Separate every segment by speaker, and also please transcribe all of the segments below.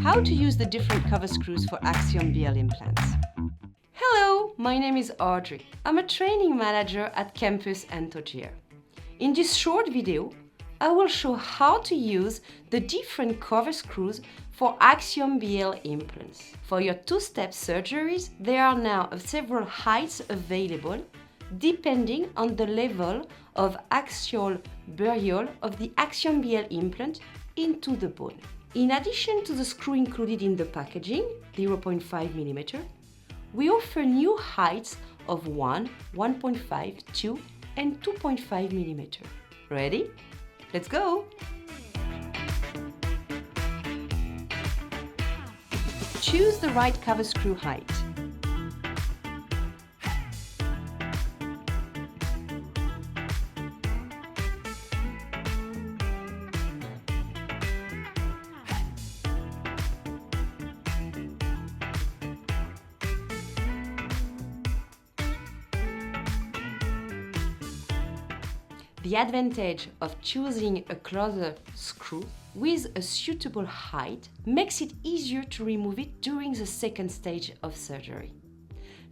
Speaker 1: how to use the different cover screws for Axiom BL implants. Hello, my name is Audrey. I'm a training manager at Campus Antogier. In this short video, I will show how to use the different cover screws for Axiom BL implants. For your two-step surgeries, there are now several heights available depending on the level of axial burial of the Axiom BL implant into the bone. In addition to the screw included in the packaging, 0.5 mm, we offer new heights of 1, 1.5, 2 and 2.5 mm. Ready? Let's go! Choose the right cover screw height. The advantage of choosing a closer screw with a suitable height makes it easier to remove it during the second stage of surgery.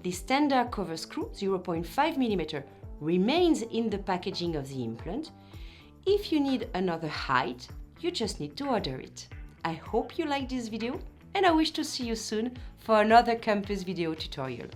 Speaker 1: The standard cover screw, 0.5 mm, remains in the packaging of the implant. If you need another height, you just need to order it. I hope you liked this video, and I wish to see you soon for another campus video tutorial.